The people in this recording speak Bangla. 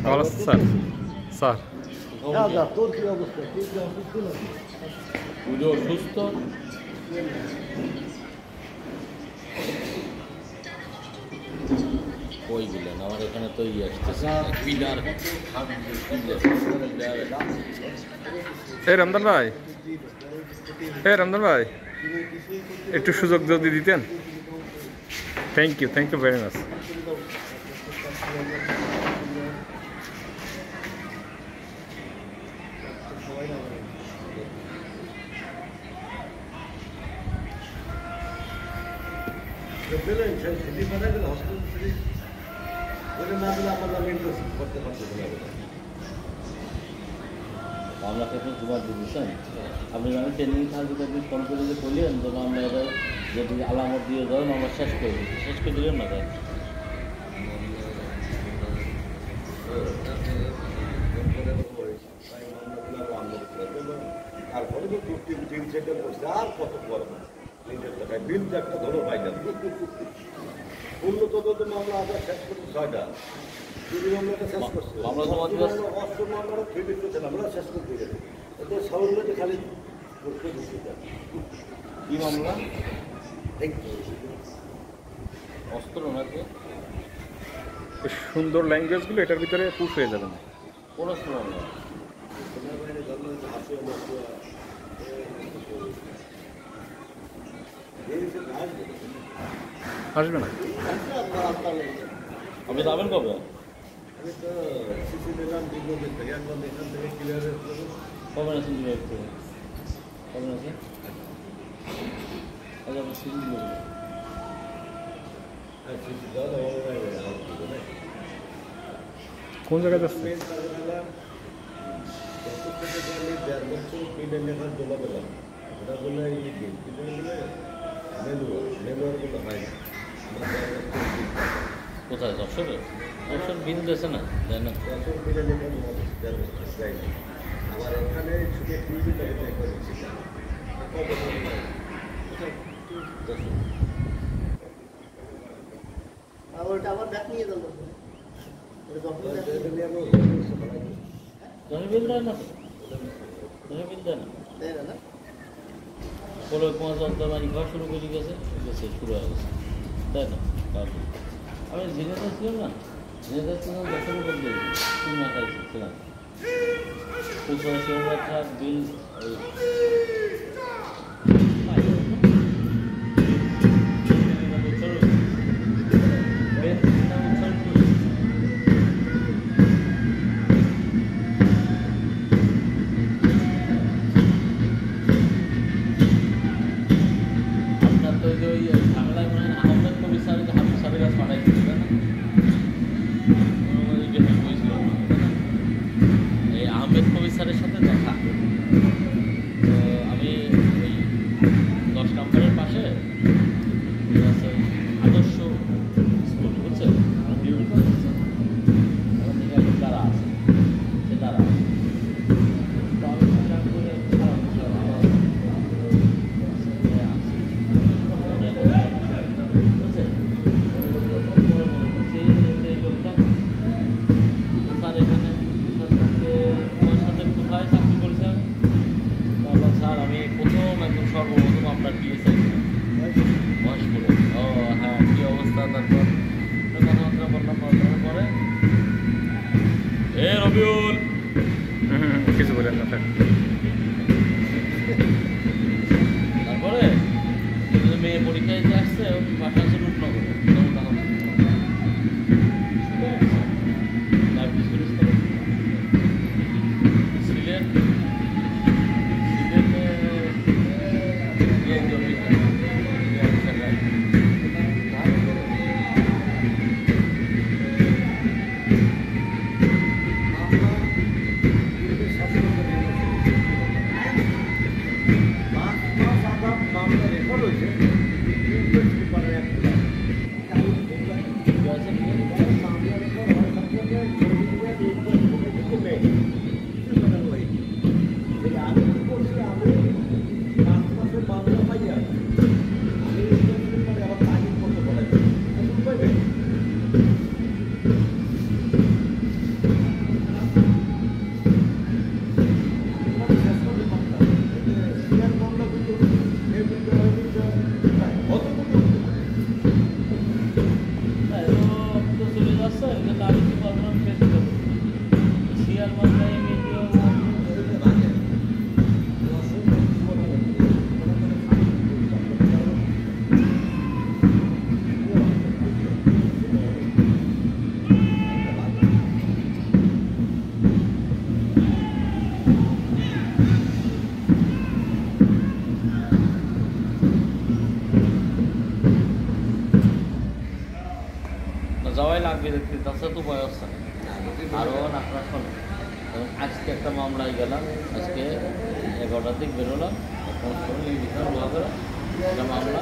ভালো আছেন স্যার? স্যার তোর কি অবস্থা? পুজো অসুস্থ। ওই বললেন আমার এখানে তো আসতেছে পিলার। এই রমজান ভাই, এই রমজান ভাই, একটু সুযোগ যদি দিতেন। Thank you very much. মামলা ক্ষেত্রে জমা দিয়েছেন আপনি জানেন ট্রেনিং থাকবে আপনি ফোন করে যে বললেন যে মামলা যদি আলামত দিয়ে দেন মামলা শেষ করে দিচ্ছি, শেষ করে দিলেন না তাই তারপরে তো তিন সেটা করছে আর কত করবো নিজের টাকায় বিল তো একটা ধরো পাই যাবে। উন্নত তো মামলা আবার শেষ করতে 6টা চুরি মামলাটা শেষ করছে, অস্ত্র মামলাটা ফেলে করছেন আমরা শেষ করতে গেছি। এটা সবাই খালি করতে দিচ্ছি কি মামলা অস্ত্র নাকি সুন্দর ল্যাঙ্গুয়েজগুলো এটার ভিতরে পুশ হয়ে যাবে না। কোন অস্ত্র মামলা? আসবে না। আপনি যাবেন কবে? আমি তো সিসি দিলাম দীর্ঘদিন থেকে, একবার এখান থেকে ক্লিয়ার কবে আছেন একটু কবে আছেন? আচ্ছা সিসি কোন জায়গায় যাচ্ছে? 1.5 বছর পিডে লেখার দোলা পেলাম, ওটা বলে নেলুয়ার বলে হয় না। কোথায় যশোরে? যশোর বিল দিয়েছে না দেয় না। যশোর পিডে লেখার যায়নি আমার এখানে ছুটে টিভি ওটা আবার ব্যাক নিয়ে গেল। জমি বিল দেয় না তো, জমি বিল দেয় না। পরে 5 মানি ঘর শুরু করে গেছে, শুরু হয়ে গেছে তাই না। আমি জেনে যাচ্ছিলাম না, জেনে যাচ্ছিলাম যশোরের বলতে 3 মাস ছিলাম 85,000 টাকা বিল। আহমেদ কবির স্যারের সাথে দেখা, তো আমি ওই 10 নম্বরের পাশে আদর্শ স্কুল বুঝছেন তারা আছে, সে তারা তো আমি সেখান করে আমি প্রথম একদম সর্বপ্রথম আপনার পিএসআই বয়স করে ও হ্যাঁ কী অবস্থা, তারপর কথাবার্তা বললাম পরে রবিউল কিছু বলেন না স্যার। তারপরে মেয়ে পরীক্ষায় যে আসছে বাসা আছে রূপনগরে সিলেট চার মামলায় এমনিতেও যাওয়াই লাগবে দেখতে, তাছাড়া তো বয়স আছে আরও আপনার শোনেন, আজকে একটা মামলায় গেলাম, আজকে 11টার দিক বেরোলাম, এখন শরীর বিধান একটা মামলা